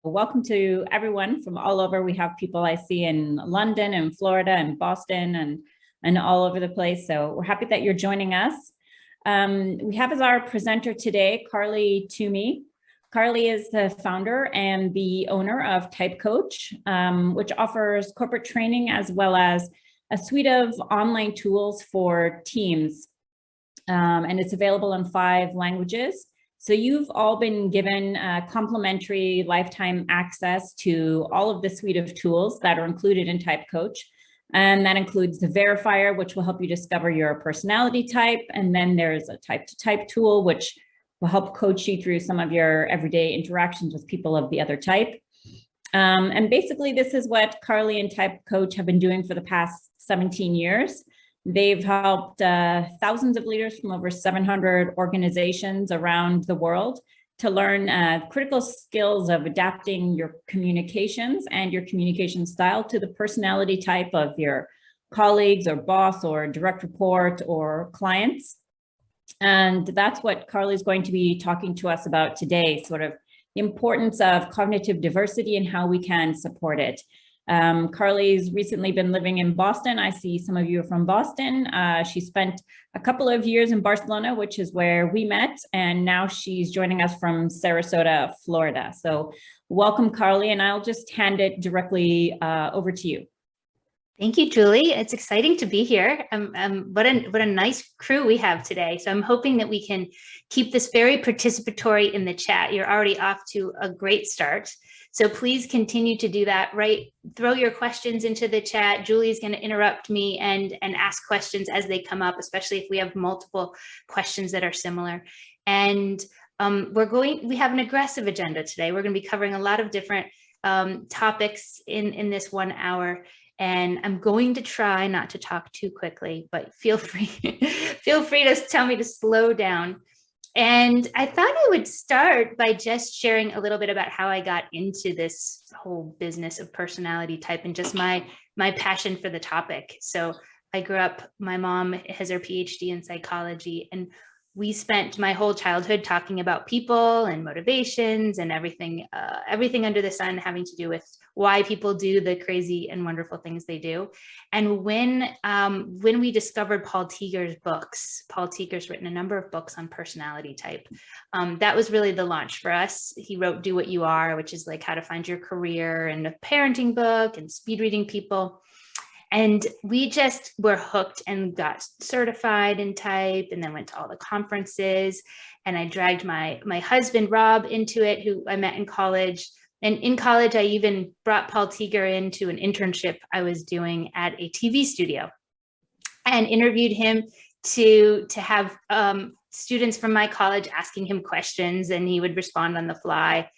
Welcome to everyone from all over. We have people I see in London and Florida and Boston and all over the place. So we're happy that you're joining us. We have as our presenter today, Carly Toomey. Carly is the founder and the owner of Type Coach, which offers corporate training as well as a suite of online tools for teams. And it's available in 5 languages. So you've all been given complimentary lifetime access to all of the suite of tools that are included in Type Coach. And that includes the verifier, which will help you discover your personality type. And then there's a type to type tool, which will help coach you through some of your everyday interactions with people of the other type. And basically, this is what Carly and Type Coach have been doing for the past 17 years. They've helped thousands of leaders from over 700 organizations around the world to learn critical skills of adapting your communications and your communication style to the personality type of your colleagues or boss or direct report or clients. And that's what Carly's going to be talking to us about today, sort of the importance of cognitive diversity and how we can support it. Carly's recently been living in Boston. I see some of you are from Boston. She spent a couple of years in Barcelona, which is where we met, and now she's joining us from Sarasota, Florida. So welcome, Carly, and I'll just hand it directly over to you. Thank you, Julie. It's exciting to be here. What a nice crew we have today. So I'm hoping that we can keep this very participatory in the chat. You're already off to a great start. So please continue to do that, right? Throw your questions into the chat. Julie's going to interrupt me and ask questions as they come up, especially if we have multiple questions that are similar. And we have an aggressive agenda today. We're going to be covering a lot of different topics in this 1 hour. And I'm going to try not to talk too quickly, but feel free to tell me to slow down. And I thought I would start by just sharing a little bit about how I got into this whole business of personality type and just my passion for the topic. So I grew up, my mom has her PhD in psychology, and we spent my whole childhood talking about people and motivations and everything under the sun having to do with why people do the crazy and wonderful things they do. And when we discovered Paul Teager's books, Paul Teager's written a number of books on personality type. That was really the launch for us. He wrote Do What You Are, which is like how to find your career, and a parenting book, and speed reading people. And we just were hooked and got certified in type, and then went to all the conferences. And I dragged my husband, Rob, into it, who I met in college. And in college, I even brought Paul Teager into an internship I was doing at a TV studio and interviewed him to have students from my college asking him questions, and he would respond on the fly.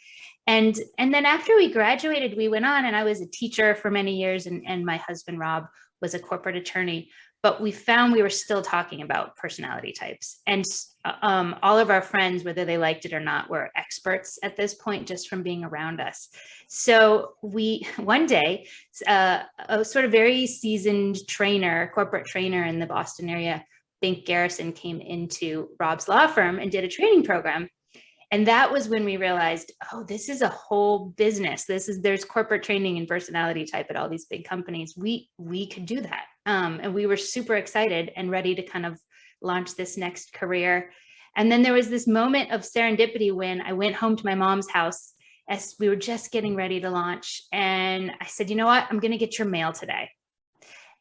And then after we graduated, we went on, and I was a teacher for many years, and my husband, Rob, was a corporate attorney. But we found we were still talking about personality types. And all of our friends, whether they liked it or not, were experts at this point just from being around us. So one day, a sort of very seasoned corporate trainer in the Boston area, Bink Garrison, came into Rob's law firm and did a training program. And that was when we realized, oh, this is a whole business. There's corporate training and personality type at all these big companies. We could do that. And we were super excited and ready to kind of launch this next career. And then there was this moment of serendipity when I went home to my mom's house as we were just getting ready to launch. And I said, you know what, I'm going to get your mail today.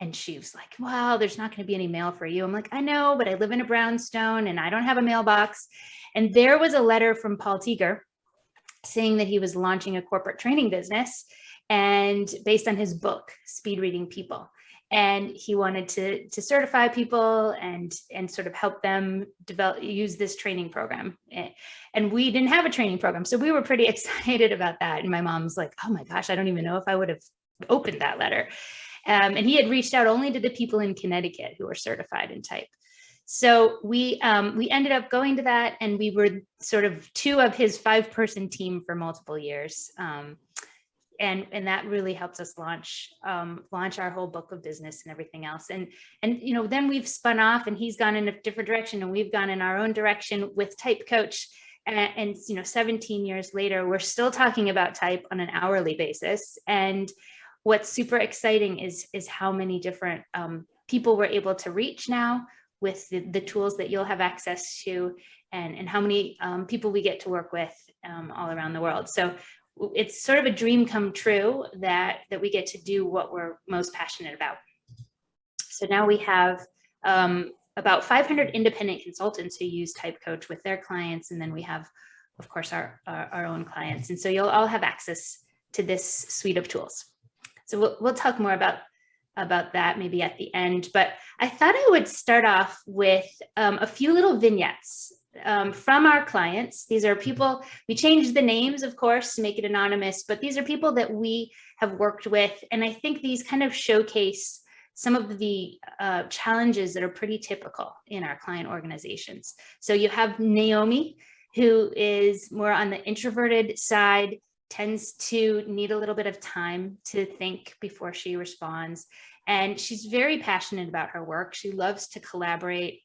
And she was like, well, there's not going to be any mail for you. I'm like, I know, but I live in a brownstone and I don't have a mailbox. And there was a letter from Paul Teager saying that he was launching a corporate training business, and based on his book, Speed Reading People. And he wanted to certify people and sort of help them use this training program. And we didn't have a training program, so we were pretty excited about that. And my mom's like, oh my gosh, I don't even know if I would have opened that letter. And he had reached out only to the people in Connecticut who were certified in type. So we ended up going to that, and we were sort of 2 of his 5-person team for multiple years. And that really helps us launch our whole book of business and everything else. And you know, then we've spun off, and he's gone in a different direction, and we've gone in our own direction with Type Coach. And 17 years later, we're still talking about type on an hourly basis. And what's super exciting is how many different people we're able to reach now with the tools that you'll have access to, and how many people we get to work with all around the world. So it's sort of a dream come true that we get to do what we're most passionate about. So now we have about 500 independent consultants who use Type Coach with their clients. And then we have, of course, our own clients. And so you'll all have access to this suite of tools. So we'll talk more about that maybe at the end, but I thought I would start off with a few little vignettes from our clients. These are people, we changed the names, of course, to make it anonymous, but these are people that we have worked with. And I think these kind of showcase some of the challenges that are pretty typical in our client organizations. So you have Naomi, who is more on the introverted side, tends to need a little bit of time to think before she responds. And she's very passionate about her work. She loves to collaborate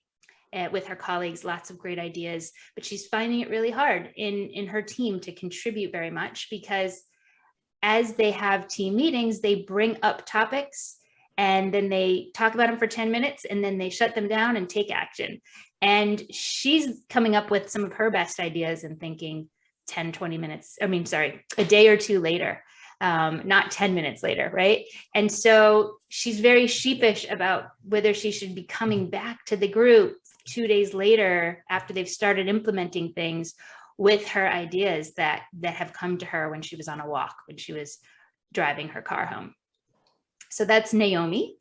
with her colleagues, lots of great ideas, but she's finding it really hard in her team to contribute very much, because as they have team meetings, they bring up topics and then they talk about them for 10 minutes and then they shut them down and take action. And she's coming up with some of her best ideas and thinking 20 minutes, a day or two later, not 10 minutes later, right? And so she's very sheepish about whether she should be coming back to the group 2 days later after they've started implementing things with her ideas that have come to her when she was on a walk, when she was driving her car home. So that's Naomi.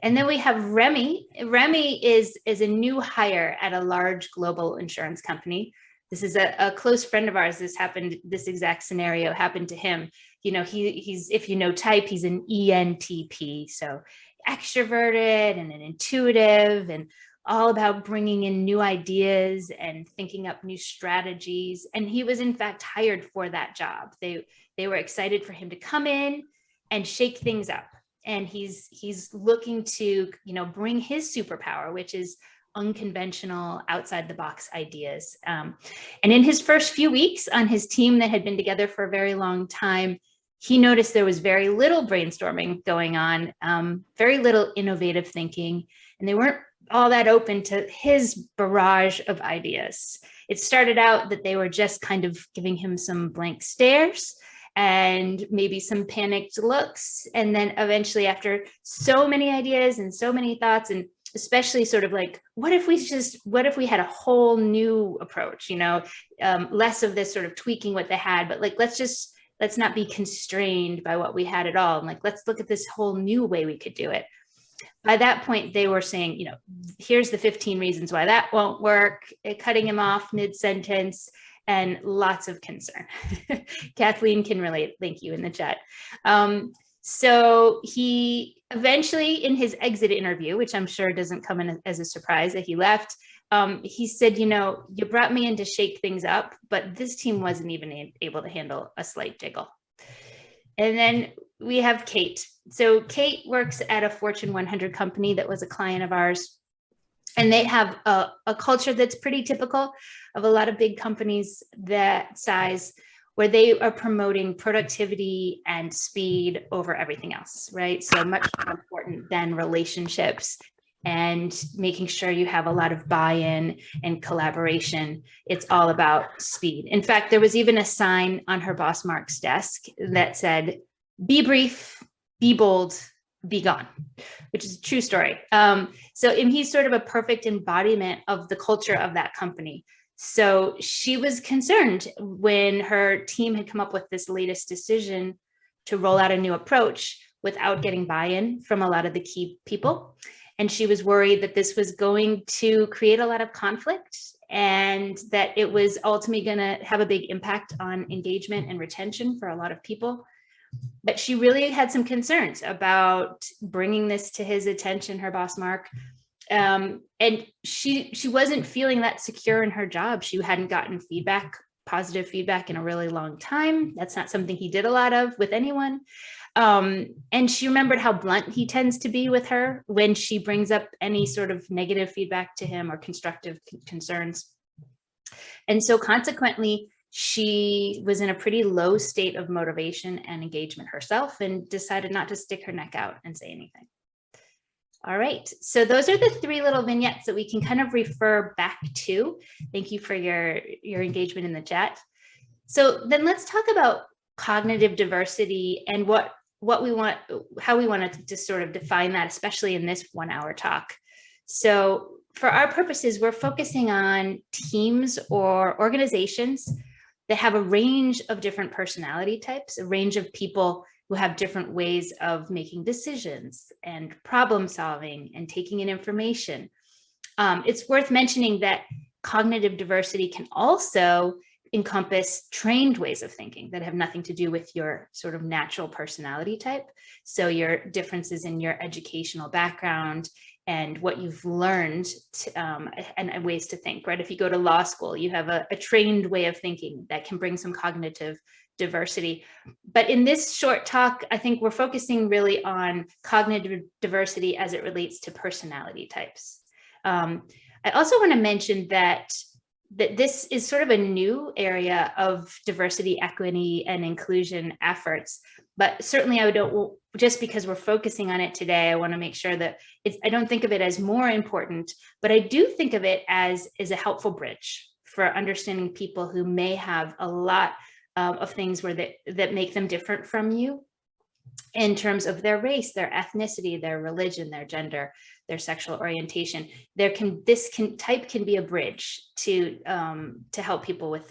And then we have Remy. Remy is a new hire at a large global insurance company. This is a close friend of ours. This exact scenario happened to him. He's, if you know type, he's an ENTP. So extroverted and an intuitive and all about bringing in new ideas and thinking up new strategies. And he was in fact hired for that job. They were excited for him to come in and shake things up. And he's looking to, bring his superpower, which is unconventional, outside the box ideas. And in his first few weeks on his team that had been together for a very long time, he noticed there was very little brainstorming going on, very little innovative thinking, and they weren't all that open to his barrage of ideas. It started out that they were just kind of giving him some blank stares and maybe some panicked looks. And then eventually, after so many ideas and so many thoughts, and especially sort of like, what if we had a whole new approach, less of this sort of tweaking what they had, but like, let's not be constrained by what we had at all. And like, let's look at this whole new way we could do it. By that point, they were saying, here's the 15 reasons why that won't work, cutting him off mid-sentence, and lots of concern. Kathleen can relate, thank you in the chat. So he eventually, in his exit interview, which I'm sure doesn't come in as a surprise that he left, he said, you brought me in to shake things up, but this team wasn't even able to handle a slight jiggle. And then we have Kate. So Kate works at a Fortune 100 company that was a client of ours. And they have a culture that's pretty typical of a lot of big companies that size, where they are promoting productivity and speed over everything else, right? So much more important than relationships and making sure you have a lot of buy-in and collaboration. It's all about speed. In fact, there was even a sign on her boss Mark's desk that said, "Be brief, be bold, be gone," which is a true story. So he's sort of a perfect embodiment of the culture of that company. So she was concerned when her team had come up with this latest decision to roll out a new approach without getting buy-in from a lot of the key people. And she was worried that this was going to create a lot of conflict and that it was ultimately going to have a big impact on engagement and retention for a lot of people. But she really had some concerns about bringing this to his attention, her boss, Mark. And she wasn't feeling that secure in her job. She hadn't gotten positive feedback in a really long time. That's not something he did a lot of with anyone. And she remembered how blunt he tends to be with her when she brings up any sort of negative feedback to him or constructive concerns. And so consequently, she was in a pretty low state of motivation and engagement herself and decided not to stick her neck out and say anything. All right, so those are the 3 little vignettes that we can kind of refer back to. Thank you for your engagement in the chat. So then let's talk about cognitive diversity and what we want, how we want to sort of define that, especially in this 1-hour talk. So for our purposes, we're focusing on teams or organizations that have a range of different personality types, a range of people who have different ways of making decisions and problem solving and taking in information. It's worth mentioning that cognitive diversity can also encompass trained ways of thinking that have nothing to do with your sort of natural personality type. So your differences in your educational background and what you've learned and ways to think, right? If you go to law school, you have a trained way of thinking that can bring some cognitive diversity. But in this short talk, I think we're focusing really on cognitive diversity as it relates to personality types. I also want to mention that this is sort of a new area of diversity, equity, and inclusion efforts. But certainly I don't, just because we're focusing on it today, I want to make sure that I don't think of it as more important, but I do think of it as a helpful bridge for understanding people who may have a lot of things that make them different from you in terms of their race, their ethnicity, their religion, their gender, their sexual orientation. This type can be a bridge to help people with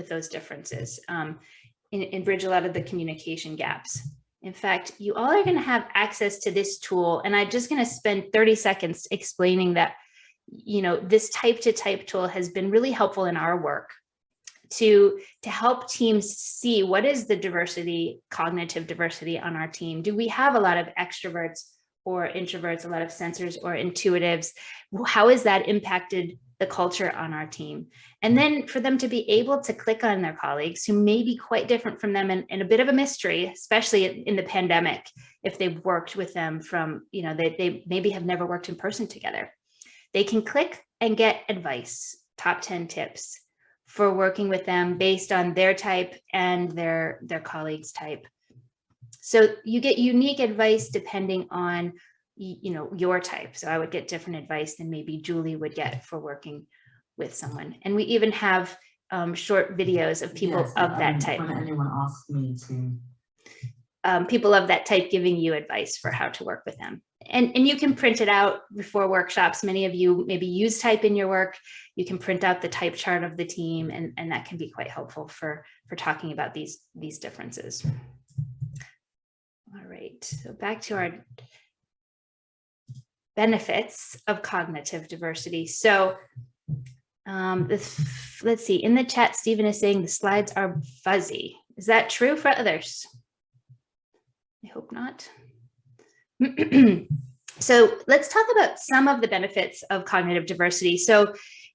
those differences, and bridge a lot of the communication gaps. In fact, you all are going to have access to this tool, and I'm just going to spend 30 seconds explaining that, this type to type tool has been really helpful in our work to help teams see what is the diversity, cognitive diversity on our team. Do we have a lot of extroverts or introverts, a lot of sensors or intuitives? How has that impacted the culture on our team? And then for them to be able to click on their colleagues who may be quite different from them and a bit of a mystery, especially in the pandemic, if they've worked with them from, they maybe have never worked in person together. They can click and get advice, top 10 tips for working with them based on their type and their colleagues' type. So you get unique advice depending on, your type. So I would get different advice than maybe Julie would get for working with someone. And we even have short videos of people of that type. When anyone asks me to. People of that type giving you advice for how to work with them. And you can print it out before workshops. Many of you maybe use type in your work. You can print out the type chart of the team, and that can be quite helpful for talking about these differences. All right, so back to our benefits of cognitive diversity. So let's see, in the chat, Stephen is saying the slides are fuzzy. Is that true for others? I hope not. So let's talk about some of the benefits of cognitive diversity. So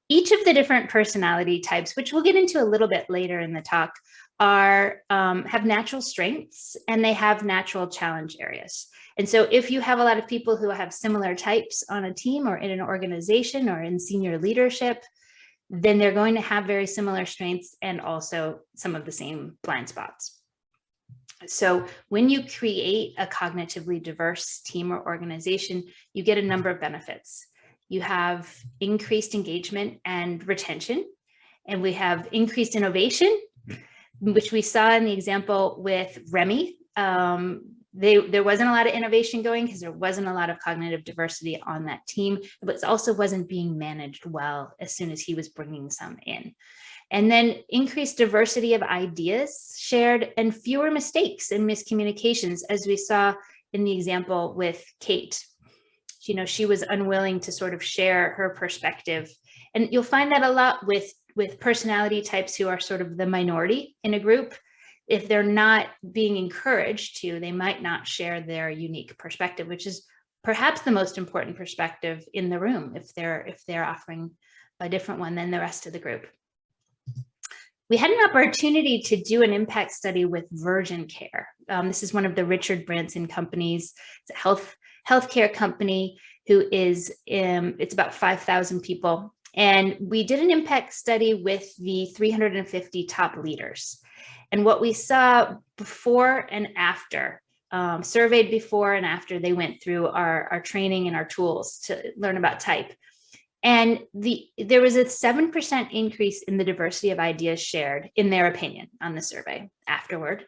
each of the different personality types, which we'll get into a little bit later in the talk, have natural strengths and they have natural challenge areas. And so if you have a lot of people who have similar types on a team or in an organization or in senior leadership, then they're going to have very similar strengths and also some of the same blind spots. So when you create a cognitively diverse team or organization, you get a number of benefits. You have increased engagement and retention, and we have increased innovation, which we saw in the example with Remy. There wasn't a lot of innovation going because there wasn't a lot of cognitive diversity on that team, but it also wasn't being managed well as soon as he was bringing some in. And then increased diversity of ideas shared and fewer mistakes and miscommunications, as we saw in the example with Kate. She was unwilling to sort of share her perspective. And you'll find that a lot with personality types who are sort of the minority in a group. If they're not being encouraged to, they might not share their unique perspective, which is perhaps the most important perspective in the room if they're offering a different one than the rest of the group. We had an opportunity to do an impact study with Virgin Care. This is one of the Richard Branson companies. It's a healthcare company who is, it's about 5,000 people. And we did an impact study with the 350 top leaders. And what we saw before and after, surveyed before and after they went through our training and our tools to learn about type. And there was a 7% increase in the diversity of ideas shared, in their opinion, on the survey afterward.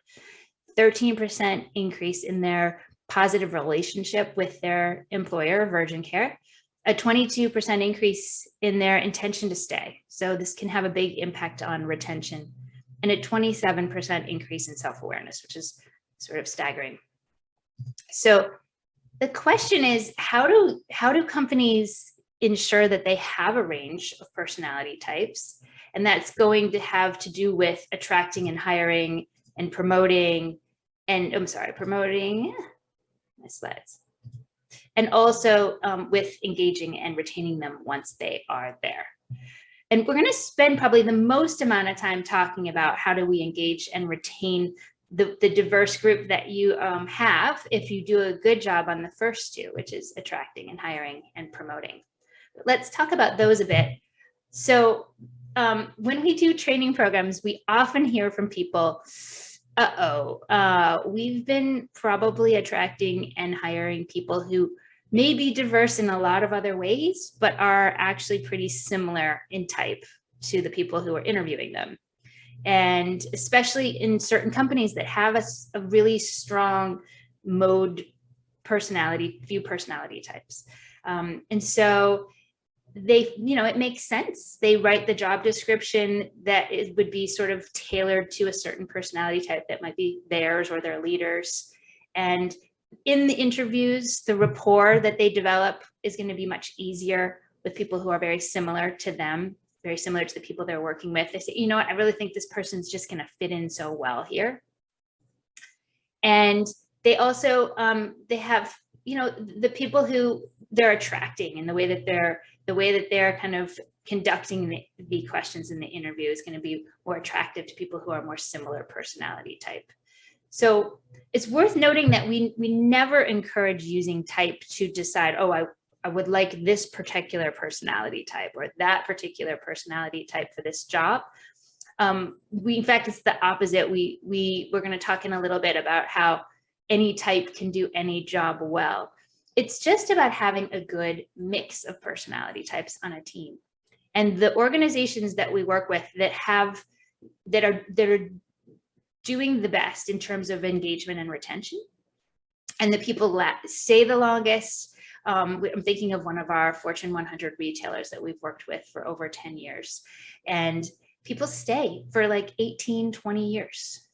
13% increase in their positive relationship with their employer, Virgin Care. A 22% increase in their intention to stay. So this can have a big impact on retention. And a 27% increase in self-awareness, which is sort of staggering. So the question is, how do companies ensure that they have a range of personality types? And that's going to have to do with attracting and hiring and promoting, promoting my slides. And also with engaging and retaining them once they are there. And we're going to spend probably the most amount of time talking about how do we engage and retain the diverse group that you have if you do a good job on the first two, which is attracting and hiring and promoting. But let's talk about those a bit. So when we do training programs, we often hear from people, we've been probably attracting and hiring people who may be diverse in a lot of other ways, but are actually pretty similar in type to the people who are interviewing them. And especially in certain companies that have a really strong mode personality, few personality types. And so it makes sense. They write the job description that it would be sort of tailored to a certain personality type that might be theirs or their leaders. And in the interviews, the rapport that they develop is going to be much easier with people who are very similar to them, very similar to the people they're working with. They say, you know what, I really think this person's just going to fit in so well here. And they also, they have, the people who they're attracting and the way that they're kind of conducting the questions in the interview is going to be more attractive to people who are more similar personality type. So it's worth noting that we never encourage using type to decide, I would like this particular personality type or that particular personality type for this job. In fact, it's the opposite. We're going to talk in a little bit about how any type can do any job well. It's just about having a good mix of personality types on a team. And the organizations that we work with that are doing the best in terms of engagement and retention, and the people that stay the longest. I'm thinking of one of our Fortune 100 retailers that we've worked with for over 10 years. And people stay for like 18, 20 years,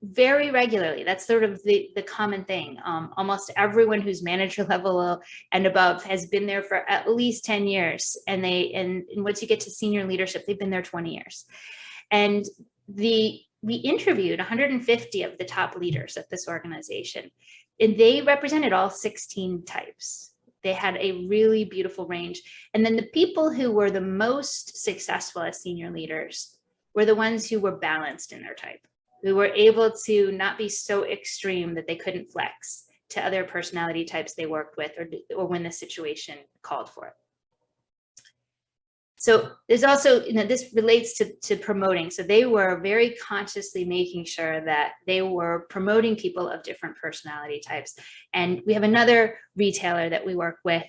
very regularly. That's sort of the common thing. Almost everyone who's manager level and above has been there for at least 10 years. And once you get to senior leadership, they've been there 20 years. And we interviewed 150 of the top leaders at this organization, and they represented all 16 types. They had a really beautiful range. And then the people who were the most successful as senior leaders were the ones who were balanced in their type, who were able to not be so extreme that they couldn't flex to other personality types they worked with or when the situation called for it. So there's also, this relates to promoting. So they were very consciously making sure that they were promoting people of different personality types. And we have another retailer that we work with.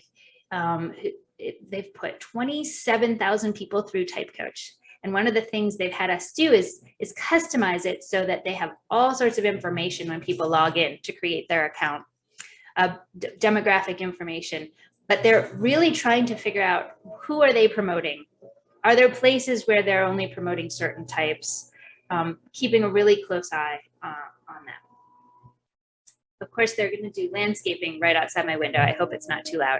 They've put 27,000 people through Type Coach. And one of the things they've had us do is customize it so that they have all sorts of information when people log in to create their account, demographic information. But they're really trying to figure out, who are they promoting? Are there places where they're only promoting certain types? Keeping a really close eye on that. Of course, they're going to do landscaping right outside my window. I hope it's not too loud.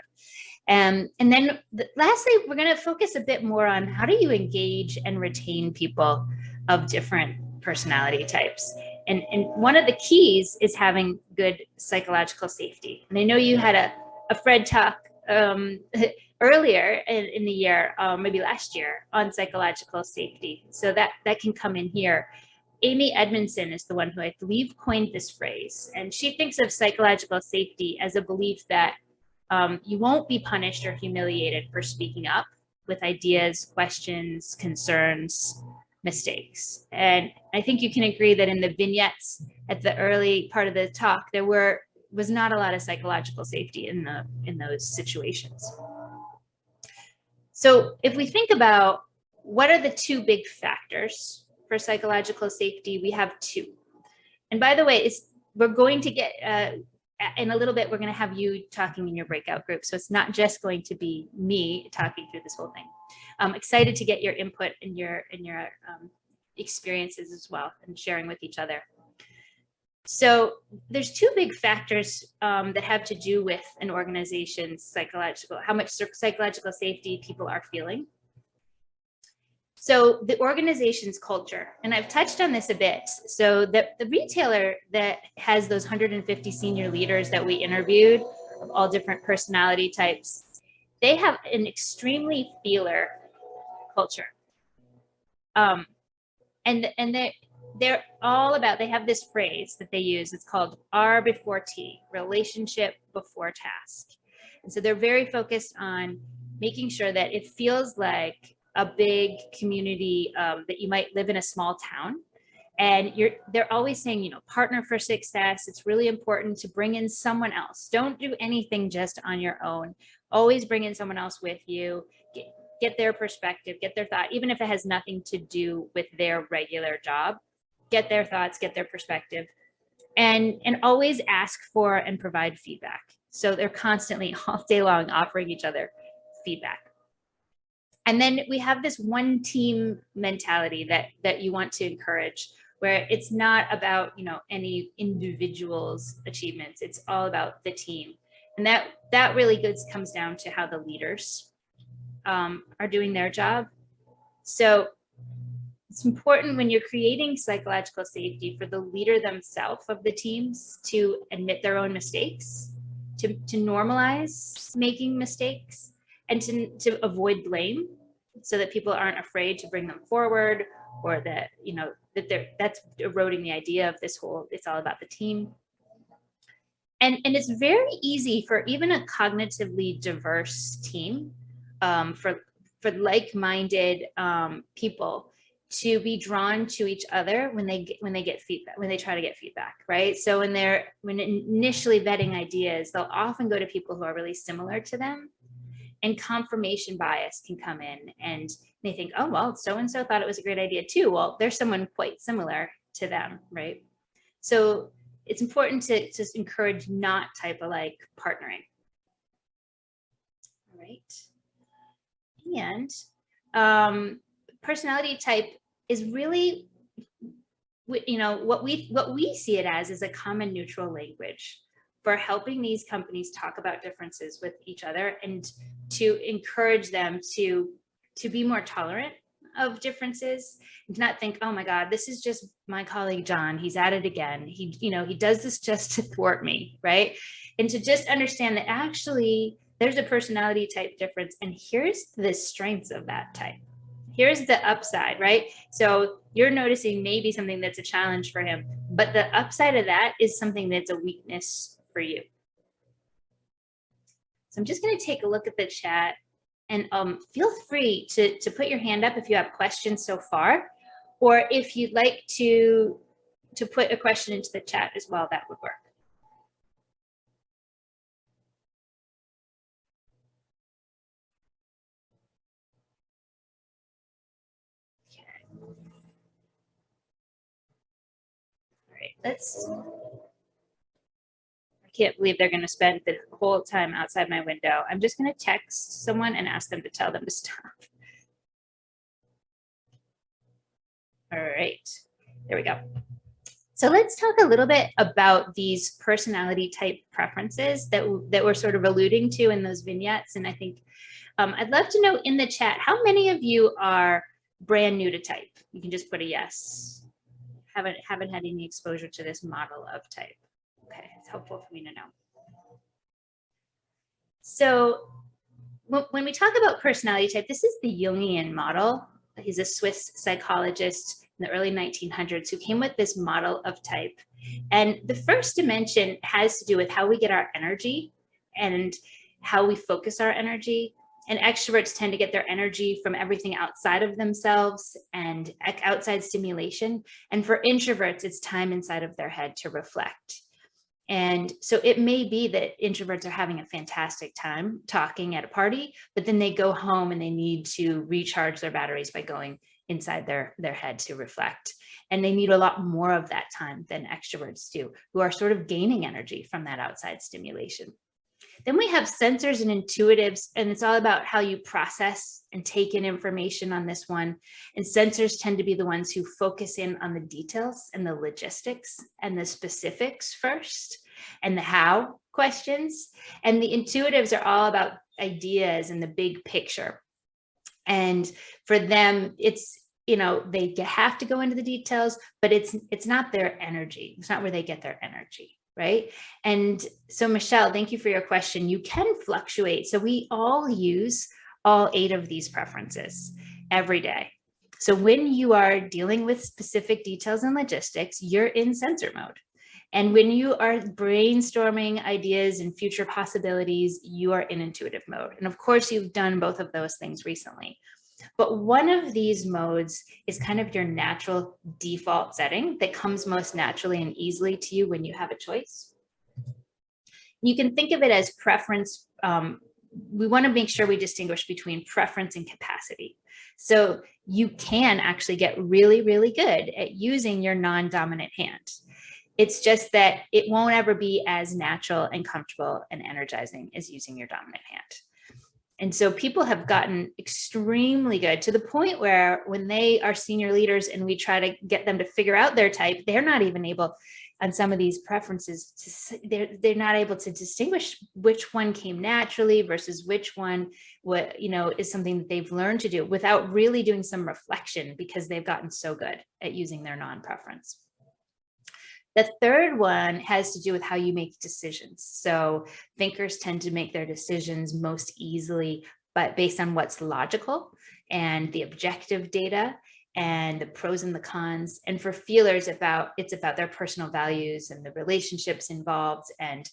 And then lastly, we're going to focus a bit more on how do you engage and retain people of different personality types. And one of the keys is having good psychological safety. And I know you had a Fred talk earlier in the year, maybe last year, on psychological safety. So that can come in here. Amy Edmondson is the one who I believe coined this phrase. And she thinks of psychological safety as a belief that you won't be punished or humiliated for speaking up with ideas, questions, concerns, mistakes. And I think you can agree that in the vignettes at the early part of the talk, there was not a lot of psychological safety in those situations. So if we think about what are the two big factors for psychological safety, we have two. And by the way, we're going to get, in a little bit, we're going to have you talking in your breakout group. So it's not just going to be me talking through this whole thing. I'm excited to get your input and your experiences as well and sharing with each other. So there's two big factors that have to do with an organization's how much psychological safety people are feeling. So the organization's culture, and I've touched on this a bit. So the retailer that has those 150 senior leaders that we interviewed of all different personality types, they have an extremely feeler culture. And they're all about, they have this phrase that they use, it's called R before T, relationship before task. And so they're very focused on making sure that it feels like a big community, that you might live in a small town. And they're always saying, you know, partner for success. It's really important to bring in someone else. Don't do anything just on your own. Always bring in someone else with you. Get their perspective, get their thought, even if it has nothing to do with their regular job. Get their thoughts, get their perspective, and always ask for and provide feedback. So they're constantly all day long offering each other feedback. And then we have this one team mentality that you want to encourage, where it's not about, you know, any individual's achievements. It's all about the team. And that really comes down to how the leaders are doing their job. So it's important when you're creating psychological safety for the leader themselves of the teams to admit their own mistakes, to normalize making mistakes, and to avoid blame, so that people aren't afraid to bring them forward, or that, you know, that's eroding the idea of this whole, it's all about the team. And it's very easy for even a cognitively diverse team, for like-minded people to be drawn to each other when they get feedback, when they try to get feedback, right? So when initially vetting ideas, they'll often go to people who are really similar to them, and confirmation bias can come in, and they think, oh, well, so-and-so thought it was a great idea too. Well, there's someone quite similar to them, right? So it's important to just encourage not type-alike partnering. All right. And personality type is really, you know, what we see it as is a common neutral language for helping these companies talk about differences with each other, and to encourage them to be more tolerant of differences, and to not think, oh my God, this is just my colleague John, he's at it again. He does this just to thwart me, right? And to just understand that actually there's a personality type difference, and here's the strengths of that type. Here's the upside, right? So you're noticing maybe something that's a challenge for him, but the upside of that is something that's a weakness for you. So I'm just going to take a look at the chat, and feel free to put your hand up if you have questions so far, or if you'd like to put a question into the chat as well, that would work. I can't believe they're going to spend the whole time outside my window. I'm just going to text someone and ask them to tell them to stop. All right, there we go. So let's talk a little bit about these personality type preferences that we're sort of alluding to in those vignettes. And I think I'd love to know in the chat, how many of you are brand new to type? You can just put a yes. Haven't had any exposure to this model of type. Okay, it's helpful for me to know. So when we talk about personality type, this is the Jungian model. He's a Swiss psychologist in the early 1900s who came with this model of type. And the first dimension has to do with how we get our energy and how we focus our energy. And extroverts tend to get their energy from everything outside of themselves and outside stimulation. And for introverts, it's time inside of their head to reflect. And so it may be that introverts are having a fantastic time talking at a party, but then they go home and they need to recharge their batteries by going inside their head to reflect. And they need a lot more of that time than extroverts do, who are sort of gaining energy from that outside stimulation. Then we have sensors and intuitives, and it's all about how you process and take in information on this one. And sensors tend to be the ones who focus in on the details and the logistics and the specifics first, and the how questions. And the intuitives are all about ideas and the big picture. And for them, it's, they have to go into the details, but it's not their energy. It's not where they get their energy. Right. And so, Michelle, thank you for your question. You can fluctuate. So we all use all 8 of these preferences every day. So when you are dealing with specific details and logistics, you're in sensor mode. And when you are brainstorming ideas and future possibilities, you are in intuitive mode. And of course, you've done both of those things recently. But one of these modes is kind of your natural default setting that comes most naturally and easily to you when you have a choice. You can think of it as preference. We want to make sure we distinguish between preference and capacity. So you can actually get really, really good at using your non-dominant hand. It's just that it won't ever be as natural and comfortable and energizing as using your dominant hand. And so people have gotten extremely good to the point where when they are senior leaders and we try to get them to figure out their type, they're not even able on some of these preferences they're not able to distinguish which one came naturally versus which one is something that they've learned to do without really doing some reflection, because they've gotten so good at using their non-preference. The third one has to do with how you make decisions. So thinkers tend to make their decisions most easily, but based on what's logical and the objective data and the pros and the cons. And for feelers, it's about their personal values and the relationships involved and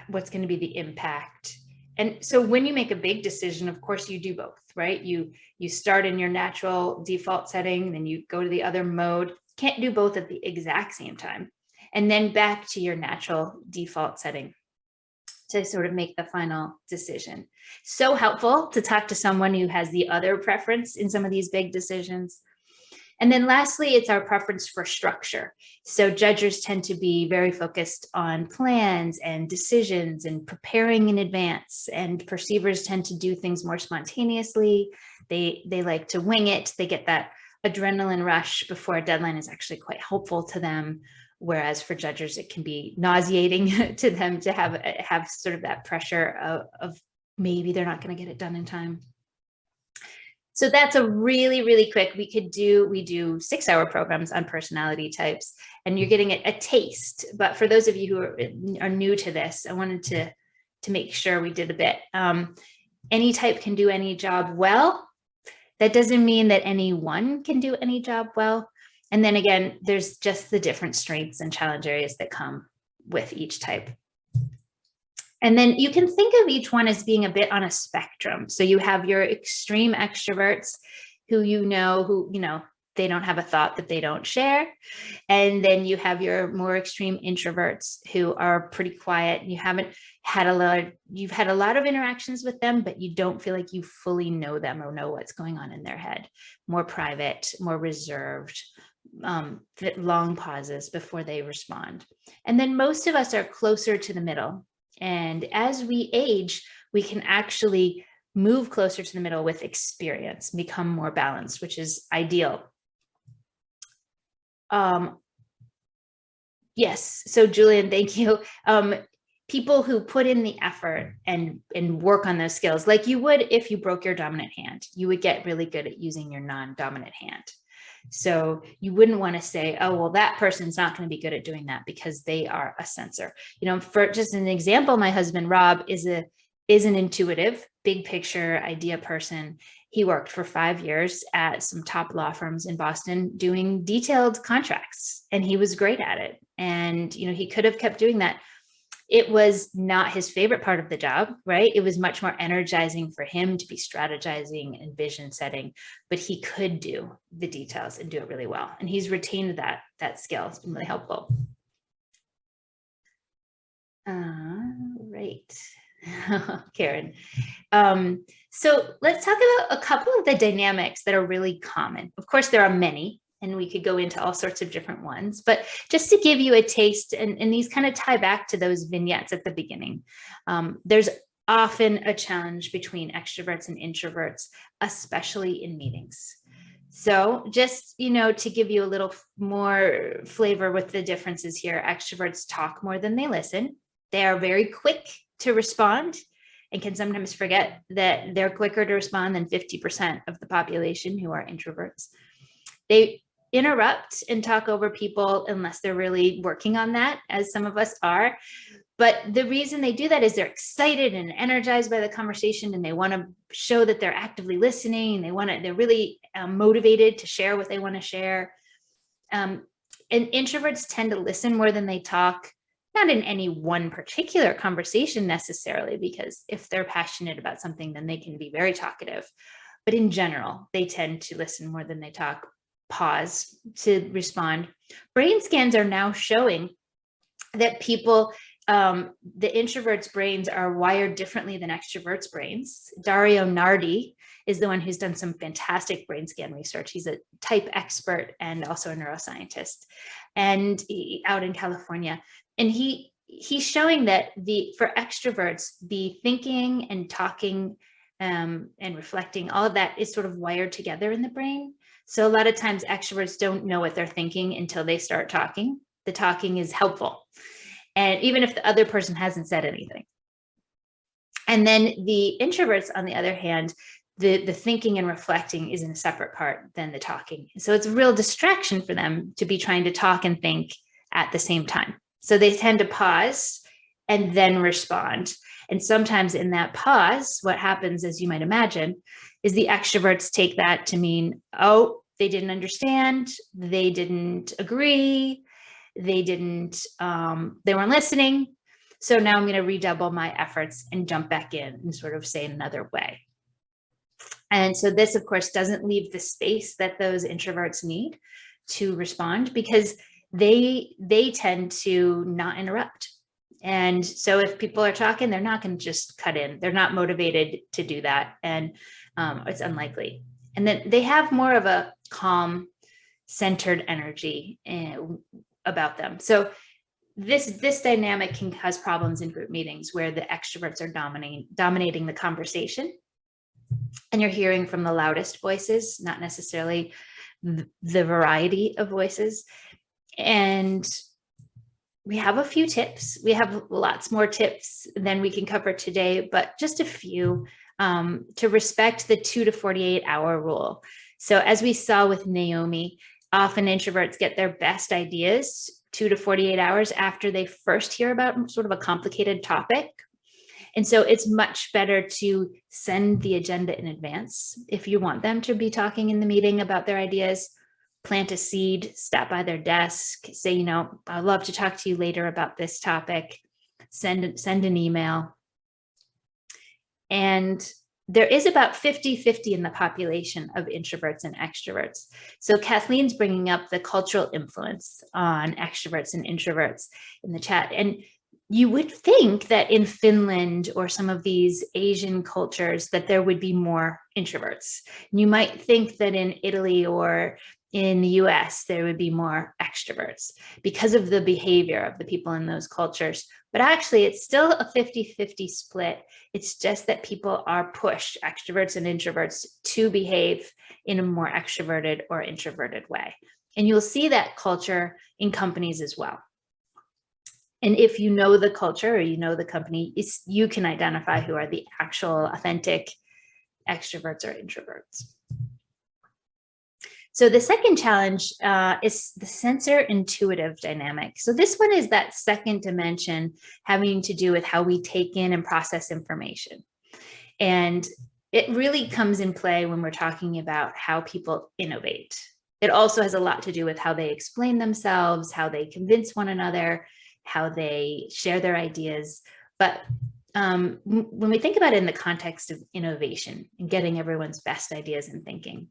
what's going to be the impact. And so when you make a big decision, of course, you do both, right? You start in your natural default setting, then you go to the other mode. Can't do both at the exact same time. And then back to your natural default setting to sort of make the final decision. So helpful to talk to someone who has the other preference in some of these big decisions. And then lastly, it's our preference for structure. So judgers tend to be very focused on plans and decisions and preparing in advance, and perceivers tend to do things more spontaneously. They like to wing it. They get that adrenaline rush before a deadline is actually quite helpful to them. Whereas for judges, it can be nauseating to them to have sort of that pressure of maybe they're not going to get it done in time. So that's a really, really quick, we do 6-hour programs on personality types, and you're getting a taste. But for those of you who are new to this, I wanted to make sure we did a bit. Any type can do any job well. That doesn't mean that any one can do any job well. And then again, there's just the different strengths and challenge areas that come with each type. And then you can think of each one as being a bit on a spectrum. So you have your extreme extroverts who they don't have a thought that they don't share. And then you have your more extreme introverts who are pretty quiet. You've had a lot of interactions with them, but you don't feel like you fully know them or know what's going on in their head. More private, more reserved, long pauses before they respond. And then most of us are closer to the middle. And as we age, we can actually move closer to the middle with experience, become more balanced, which is ideal. Yes, so Julian, thank you. People who put in the effort and work on those skills, like you would if you broke your dominant hand, you would get really good at using your non-dominant hand. So you wouldn't want to say, oh, well, that person's not going to be good at doing that because they are a sensor. For just an example, my husband, Rob, is an intuitive, big picture idea person. He worked for 5 years at some top law firms in Boston doing detailed contracts, and he was great at it. And, he could have kept doing that. It was not his favorite part of the job, right? It was much more energizing for him to be strategizing and vision setting, but he could do the details and do it really well. And he's retained that skill. It's been really helpful. Right. Karen. So let's talk about a couple of the dynamics that are really common. Of course, there are many, and we could go into all sorts of different ones, but just to give you a taste, and these kind of tie back to those vignettes at the beginning. There's often a challenge between extroverts and introverts, especially in meetings. So just, to give you a little more flavor with the differences here, extroverts talk more than they listen. They are very quick to respond and can sometimes forget that they're quicker to respond than 50% of the population who are introverts. They interrupt and talk over people unless they're really working on that, as some of us are. But the reason they do that is they're excited and energized by the conversation, and they want to show that they're actively listening, and they're really motivated to share what they want to share. And introverts tend to listen more than they talk, not in any one particular conversation necessarily, because if they're passionate about something, then they can be very talkative. But in general, they tend to listen more than they talk, pause to respond. Brain scans are now showing that people, the introverts' brains are wired differently than extroverts' brains. Dario Nardi is the one who's done some fantastic brain scan research. He's a type expert and also a neuroscientist, and out in California. And he's showing that for extroverts, the thinking and talking and reflecting, all of that is sort of wired together in the brain. So a lot of times extroverts don't know what they're thinking until they start talking. The talking is helpful, and even if the other person hasn't said anything. And then the introverts, on the other hand, the thinking and reflecting is in a separate part than the talking. So it's a real distraction for them to be trying to talk and think at the same time. So they tend to pause and then respond. And sometimes in that pause, what happens, as you might imagine, is the extroverts take that to mean, oh, they didn't understand, they didn't agree, they weren't listening. So now I'm going to redouble my efforts and jump back in and sort of say another way. And so this, of course, doesn't leave the space that those introverts need to respond, because they tend to not interrupt. And so if people are talking, they're not going to just cut in. They're not motivated to do that. And it's unlikely. And then they have more of a calm, centered energy about them. So this dynamic can cause problems in group meetings where the extroverts are dominating the conversation. And you're hearing from the loudest voices, not necessarily the variety of voices. And we have a few tips. We have lots more tips than we can cover today, but just a few to respect the 2 to 48 hour rule. So as we saw with Naomi, often introverts get their best ideas 2 to 48 hours after they first hear about sort of a complicated topic. And so it's much better to send the agenda in advance if you want them to be talking in the meeting about their ideas. Plant a seed, stop by their desk, say, I'd love to talk to you later about this topic, send an email. And there is about 50-50 in the population of introverts and extroverts. So Kathleen's bringing up the cultural influence on extroverts and introverts in the chat. And you would think that in Finland or some of these Asian cultures that there would be more introverts. You might think that in Italy or in the US, there would be more extroverts because of the behavior of the people in those cultures. But actually, it's still a 50-50 split. It's just that people are pushed, extroverts and introverts, to behave in a more extroverted or introverted way. And you'll see that culture in companies as well. And if you know the culture or you know the company, you can identify who are the actual authentic extroverts or introverts. So the second challenge is the sensor intuitive dynamic. So this one is that second dimension having to do with how we take in and process information. And it really comes in play when we're talking about how people innovate. It also has a lot to do with how they explain themselves, how they convince one another, how they share their ideas. But when we think about it in the context of innovation and getting everyone's best ideas and thinking,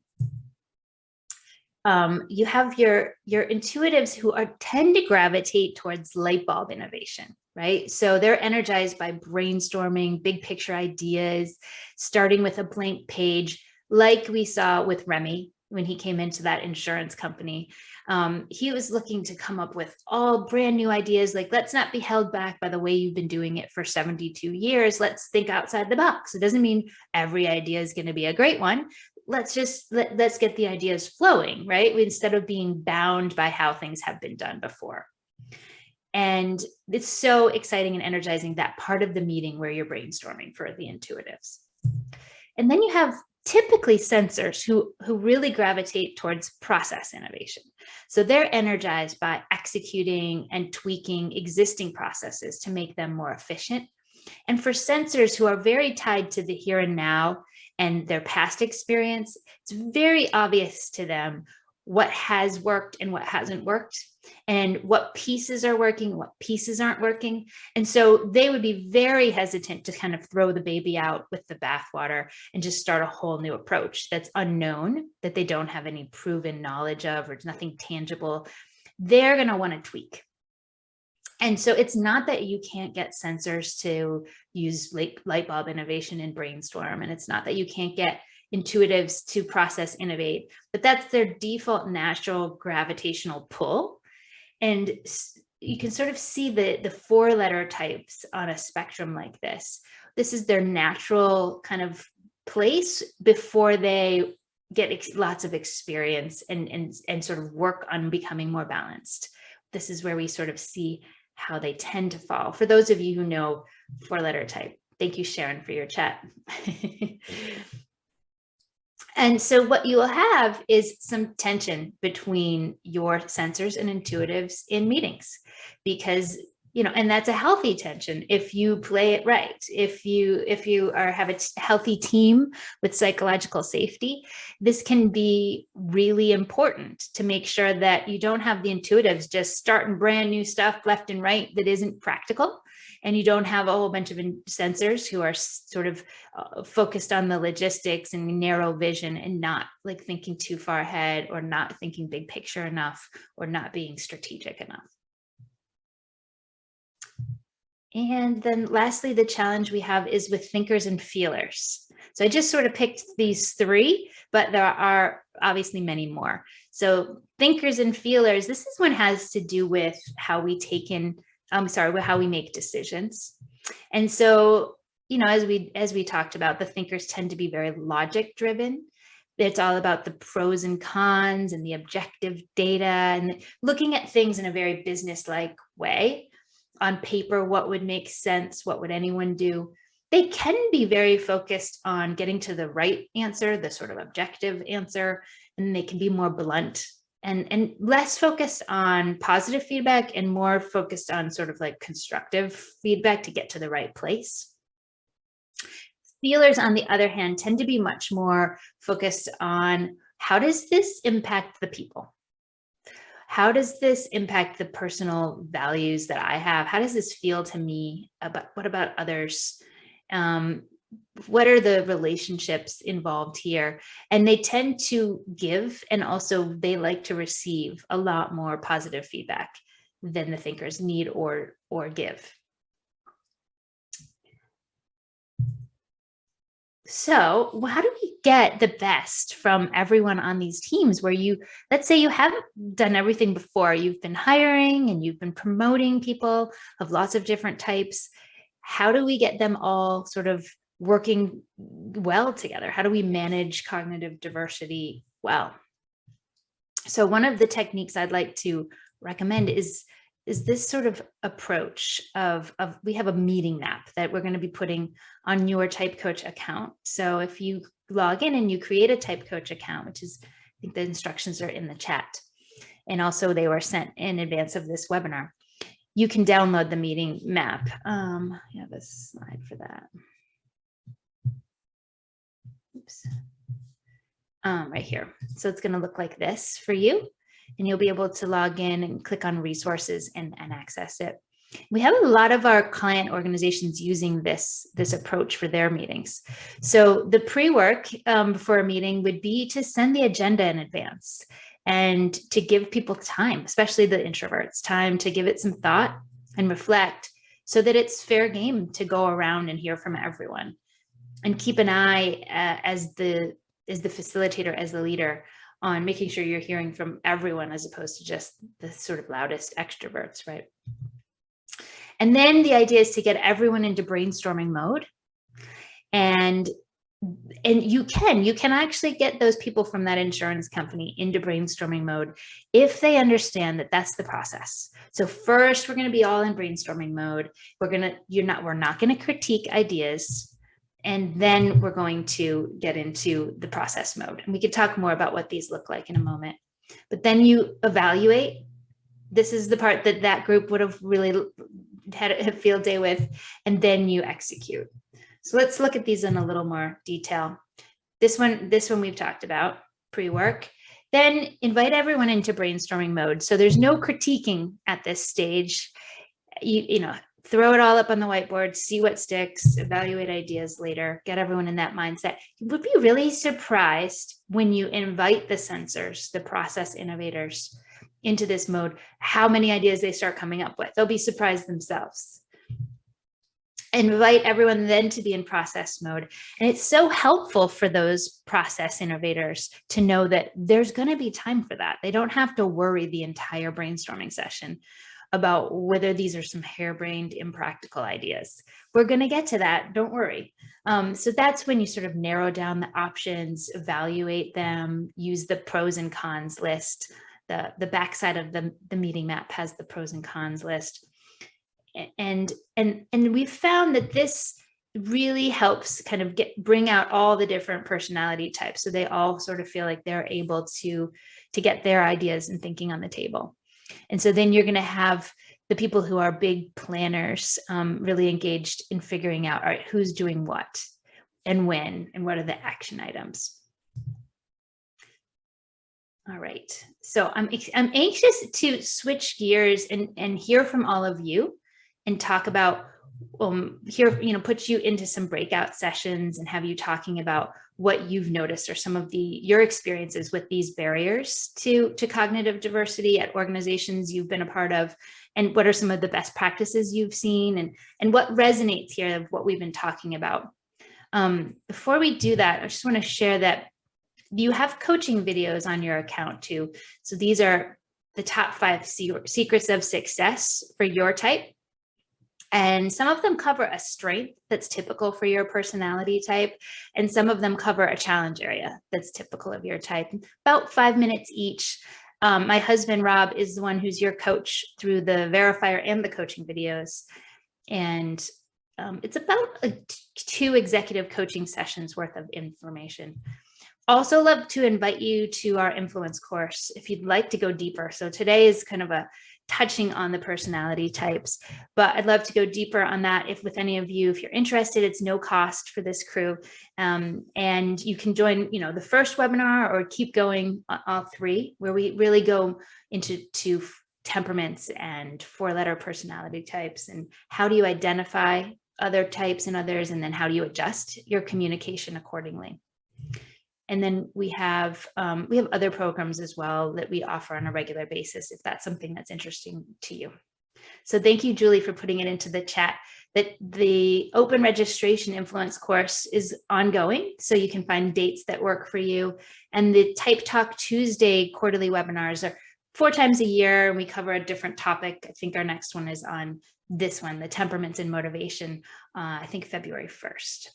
you have your intuitives who tend to gravitate towards light bulb innovation, right? So they're energized by brainstorming big picture ideas, starting with a blank page, like we saw with Remy when he came into that insurance company. He was looking to come up with all brand new ideas, like, let's not be held back by the way you've been doing it for 72 years. Let's think outside the box. It doesn't mean every idea is going to be a great one. Let's get the ideas flowing, right? Instead of being bound by how things have been done before. And it's so exciting and energizing, that part of the meeting where you're brainstorming for the intuitives. And then you have typically sensors who really gravitate towards process innovation. So they're energized by executing and tweaking existing processes to make them more efficient. And for sensors who are very tied to the here and now and their past experience, it's very obvious to them what has worked and what hasn't worked, and what pieces are working, what pieces aren't working. And so they would be very hesitant to kind of throw the baby out with the bathwater and just start a whole new approach that's unknown, that they don't have any proven knowledge of, or it's nothing tangible. They're going to want to tweak. And so it's not that you can't get sensors to use light bulb innovation and brainstorm, and it's not that you can't get intuitives to process innovate, but that's their default natural gravitational pull. And you can sort of see the 4-letter types on a spectrum like this. This is their natural kind of place before they get lots of experience and sort of work on becoming more balanced. This is where we sort of see how they tend to fall. For those of you who know 4-letter type, thank you, Sharon, for your chat. And so what you will have is some tension between your sensors and intuitives in meetings, because, and that's a healthy tension if you play it right. If you have a healthy team with psychological safety, this can be really important to make sure that you don't have the intuitives just starting brand new stuff left and right that isn't practical. And you don't have a whole bunch of sensors who are sort of focused on the logistics and narrow vision and not like thinking too far ahead, or not thinking big picture enough, or not being strategic enough. And then lastly, the challenge we have is with thinkers and feelers. So I just sort of picked these 3, but there are obviously many more. So thinkers and feelers, this is one has to do with how we how we make decisions. And so, as we talked about, the thinkers tend to be very logic driven. It's all about the pros and cons and the objective data and looking at things in a very business-like way. On paper, what would make sense? What would anyone do? They can be very focused on getting to the right answer, the sort of objective answer, and they can be more blunt and less focused on positive feedback and more focused on sort of like constructive feedback to get to the right place. Feelers, on the other hand, tend to be much more focused on how does this impact the people? How does this impact the personal values that I have? How does this feel to me? What about others? What are the relationships involved here? And they tend to give, and also they like to receive a lot more positive feedback than the thinkers need or give. So how do we get the best from everyone on these teams where let's say you haven't done everything before, you've been hiring and you've been promoting people of lots of different types. How do we get them all sort of working well together? How do we manage cognitive diversity well? So one of the techniques I'd like to recommend is this sort of approach of we have a meeting map that we're going to be putting on your Type Coach account. So if you log in and you create a Type Coach account, which is, I think the instructions are in the chat, and also they were sent in advance of this webinar, you can download the meeting map. I have a slide for that. Oops. Right here. So it's going to look like this for you, and you'll be able to log in and click on resources and access it. We have a lot of our client organizations using this approach for their meetings. So the pre-work before a meeting would be to send the agenda in advance and to give people time, especially the introverts, time to give it some thought and reflect so that it's fair game to go around and hear from everyone. And keep an eye as the facilitator, as the leader, on making sure you're hearing from everyone as opposed to just the sort of loudest extroverts, right? And then the idea is to get everyone into brainstorming mode. And you can actually get those people from that insurance company into brainstorming mode if they understand that that's the process. So first, we're going to be all in brainstorming mode. We're not going to critique ideas. And then we're going to get into the process mode. And we could talk more about what these look like in a moment. But then you evaluate. This is the part that group would have really had a field day with, and then you execute. So let's look at these in a little more detail. This one we've talked about, pre-work. Then invite everyone into brainstorming mode. So there's no critiquing at this stage. You know, throw it all up on the whiteboard, see what sticks, evaluate ideas later, get everyone in that mindset. You would be really surprised when you invite the sensors, the process innovators, into this mode, how many ideas they start coming up with. They'll be surprised themselves. Invite everyone then to be in process mode. And it's so helpful for those process innovators to know that there's going to be time for that. They don't have to worry the entire brainstorming session about whether these are some harebrained, impractical ideas. We're going to get to that. Don't worry. So that's when you sort of narrow down the options, evaluate them, use the pros and cons list. The backside of the meeting map has the pros and cons list. And we've found that this really helps kind of bring out all the different personality types. So they all sort of feel like they're able to get their ideas and thinking on the table. And so then you're going to have the people who are big planners really engaged in figuring out, all right, who's doing what and when, and what are the action items. All right, so I'm anxious to switch gears and hear from all of you and talk about put you into some breakout sessions and have you talking about what you've noticed or some of your experiences with these barriers to cognitive diversity at organizations you've been a part of, and what are some of the best practices you've seen and what resonates here of what we've been talking about. Before we do that, I just want to share that you have coaching videos on your account too. So these are the top 5 secrets of success for your type. And some of them cover a strength that's typical for your personality type. And some of them cover a challenge area that's typical of your type, about 5 minutes each. My husband, Rob, is the one who's your coach through the verifier and the coaching videos. And it's about 2 executive coaching sessions worth of information. Also love to invite you to our influence course if you'd like to go deeper. So today is kind of a touching on the personality types, but I'd love to go deeper on that with any of you, if you're interested. It's no cost for this crew. And you can join, the first webinar or keep going on all 3, where we really go into temperaments and 4-letter personality types and how do you identify other types and others, and then how do you adjust your communication accordingly. And then we have other programs as well that we offer on a regular basis, if that's something that's interesting to you. So thank you, Julie, for putting it into the chat that the open registration influence course is ongoing. So you can find dates that work for you. And the Type Talk Tuesday quarterly webinars are 4 times a year. And we cover a different topic. I think our next one is on this one, the temperaments and motivation, I think February 1st.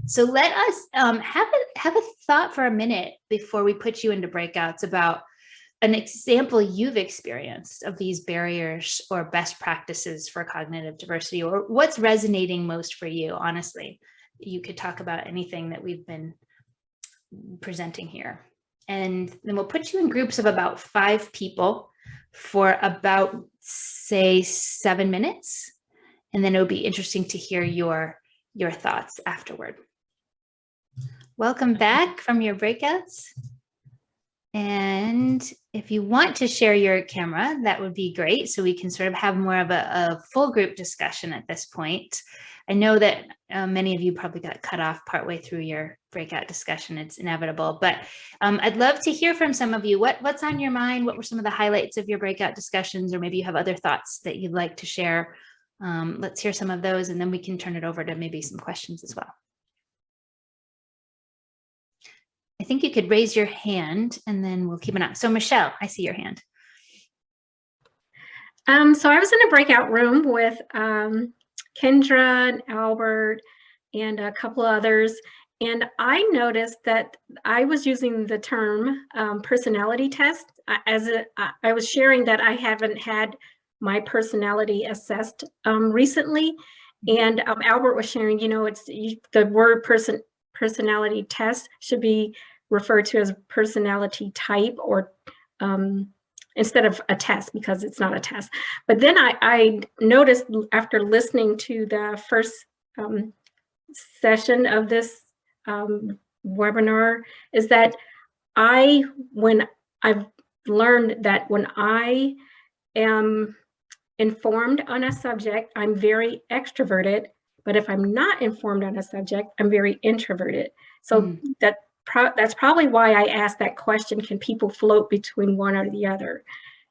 So let us have a thought for a minute before we put you into breakouts about an example you've experienced of these barriers or best practices for cognitive diversity, or what's resonating most for you. Honestly, you could talk about anything that we've been presenting here. And then we'll put you in groups of about 5 people for about, say, 7 minutes. And then it'll be interesting to hear your thoughts afterward. Welcome back from your breakouts. And if you want to share your camera, that would be great. So we can sort of have more of a full group discussion at this point. I know that many of you probably got cut off partway through your breakout discussion. It's inevitable, but I'd love to hear from some of you. What's on your mind? What were some of the highlights of your breakout discussions? Or maybe you have other thoughts that you'd like to share. Let's hear some of those, and then we can turn it over to maybe some questions as well. I think you could raise your hand and then we'll keep an eye. So Michelle, I see your hand. So I was in a breakout room with Kendra and Albert and a couple others, and I noticed that I was using the term personality test I was sharing that I haven't had my personality assessed recently, and Albert was sharing, the word personality test should be referred to as personality type, or instead of a test, because it's not a test. But then I noticed after listening to the first session of this webinar is that when I've learned that when I am informed on a subject, I'm very extroverted, but if I'm not informed on a subject, I'm very introverted. So that's probably why I asked that question, can people float between one or the other?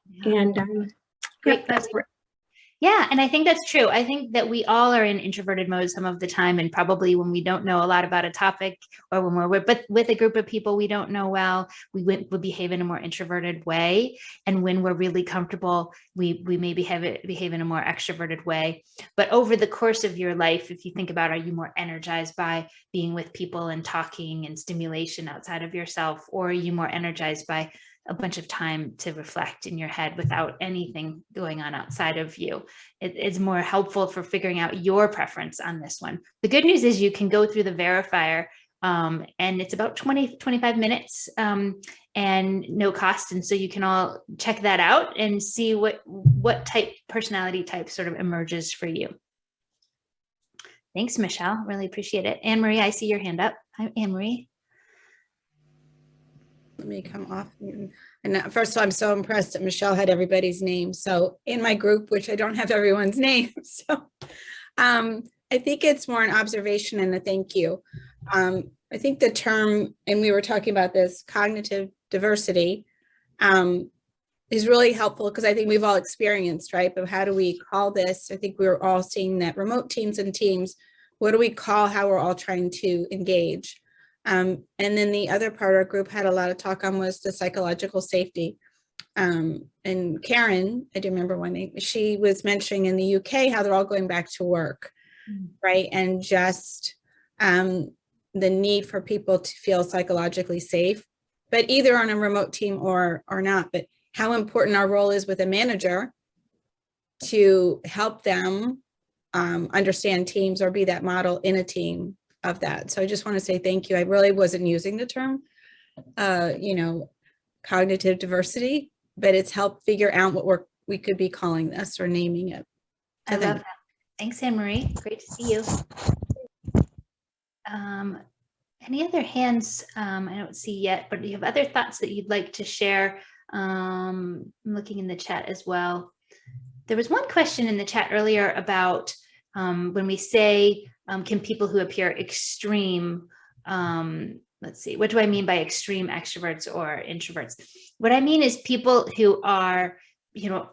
Yeah. And great. Yeah, and I think that's true. I think that we all are in introverted mode some of the time, and probably when we don't know a lot about a topic, or when we're with a group of people we don't know well, we behave in a more introverted way. And when we're really comfortable, we may behave in a more extroverted way. But over the course of your life, if you think about, are you more energized by being with people and talking and stimulation outside of yourself, or are you more energized by a bunch of time to reflect in your head without anything going on outside of you? It's more helpful for figuring out your preference on this one. The good news is you can go through the verifier, and it's about 20-25 minutes and no cost. And so you can all check that out and see what personality type sort of emerges for you. Thanks, Michelle. Really appreciate it. Anne-Marie, I see your hand up. Hi, Anne-Marie. Let me come off. And first of all, I'm so impressed that Michelle had everybody's name. So in my group, which I don't have everyone's name. So I think it's more an observation and a thank you. I think the term, and we were talking about this, cognitive diversity, is really helpful, because I think we've all experienced, right? But how do we call this? I think we're all seeing that remote teams and teams, what do we call how we're all trying to engage? And then the other part our group had a lot of talk on was the psychological safety. And Karen, I do remember one name, she was mentioning in the UK how they're all going back to work, right? And just the need for people to feel psychologically safe, but either on a remote team or not. But how important our role is with a manager to help them understand teams or be that model in a team of that. So I just want to say thank you. I really wasn't using the term, cognitive diversity, but it's helped figure out what we could be calling this or naming it. I love that. Thanks, Anne-Marie. Great to see you. Any other hands? I don't see yet, but do you have other thoughts that you'd like to share? I'm looking in the chat as well. There was one question in the chat earlier about when we say, can people who appear extreme, let's see, what do I mean by extreme extroverts or introverts? What I mean is people who are,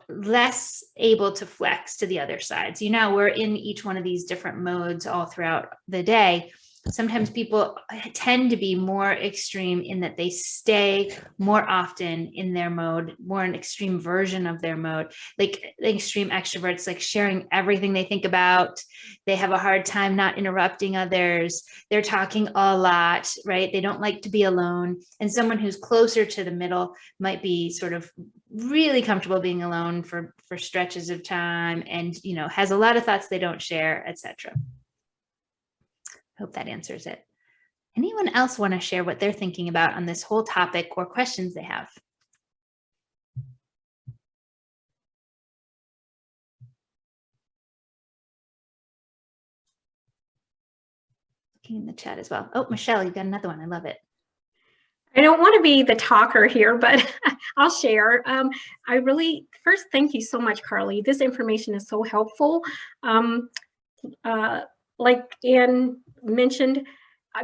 less able to flex to the other side. So, we're in each one of these different modes all throughout the day. Sometimes people tend to be more extreme in that they stay more often in their mode, more an extreme version of their mode, like the extreme extroverts, like sharing everything they think about. They have a hard time not interrupting others. They're talking a lot, right? They don't like to be alone. And someone who's closer to the middle might be sort of really comfortable being alone for stretches of time and, has a lot of thoughts they don't share, etc. Hope that answers it. Anyone else want to share what they're thinking about on this whole topic or questions they have? Looking in the chat as well. Oh, Michelle, you got another one. I love it. I don't want to be the talker here, but I'll share. I really, first, thank you so much, Carly. This information is so helpful. Like Ann mentioned,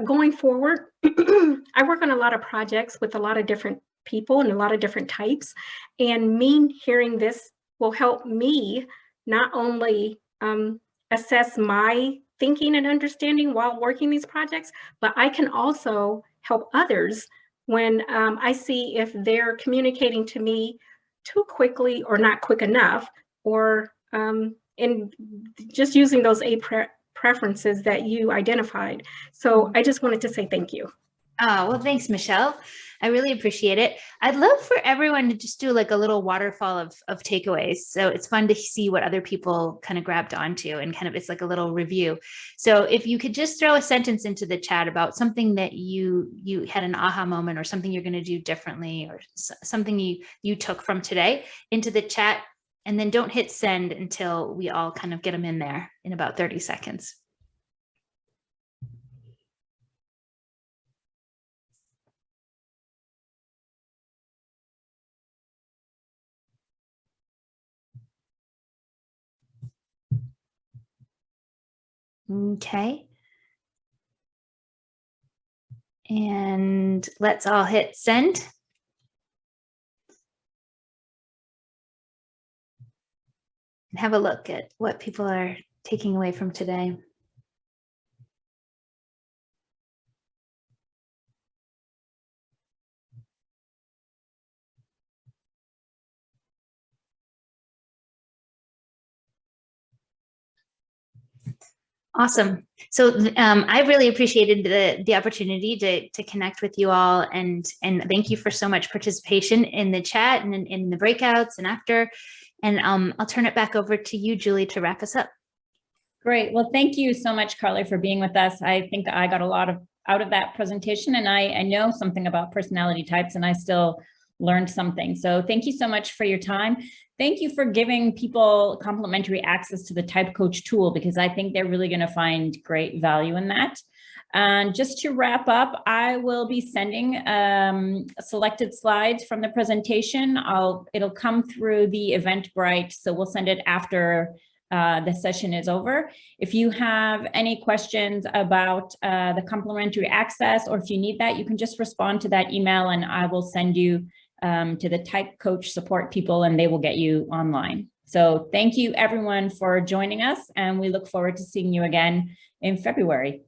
going forward, I work on a lot of projects with a lot of different people and a lot of different types. And me hearing this will help me not only assess my thinking and understanding while working these projects, but I can also help others when I see if they're communicating to me too quickly or not quick enough, or in just using those eight preferences that you identified. So I just wanted to say thank you. Oh, well, thanks, Michelle. I really appreciate it. I'd love for everyone to just do like a little waterfall of takeaways. So it's fun to see what other people kind of grabbed onto, and kind of, it's like a little review. So if you could just throw a sentence into the chat about something that you had an aha moment, or something you're going to do differently, or something you took from today into the chat, and then don't hit send until we all kind of get them in there in about 30 seconds. Okay. And let's all hit send. And have a look at what people are taking away from today. Awesome. So I really appreciated the opportunity to connect with you all, and thank you for so much participation in the chat and in the breakouts and after. And I'll turn it back over to you, Julie, to wrap us up. Great. Well, thank you so much, Carly, for being with us. I think I got a lot out of that presentation, and I know something about personality types, and I still learned something. So thank you so much for your time. Thank you for giving people complimentary access to the Type Coach tool, because I think they're really going to find great value in that. And just to wrap up, I will be sending selected slides from the presentation. It'll come through the Eventbrite, so we'll send it after the session is over. If you have any questions about the complimentary access, or if you need that, you can just respond to that email, and I will send you to the Type Coach support people, and they will get you online. So thank you everyone for joining us, and we look forward to seeing you again in February.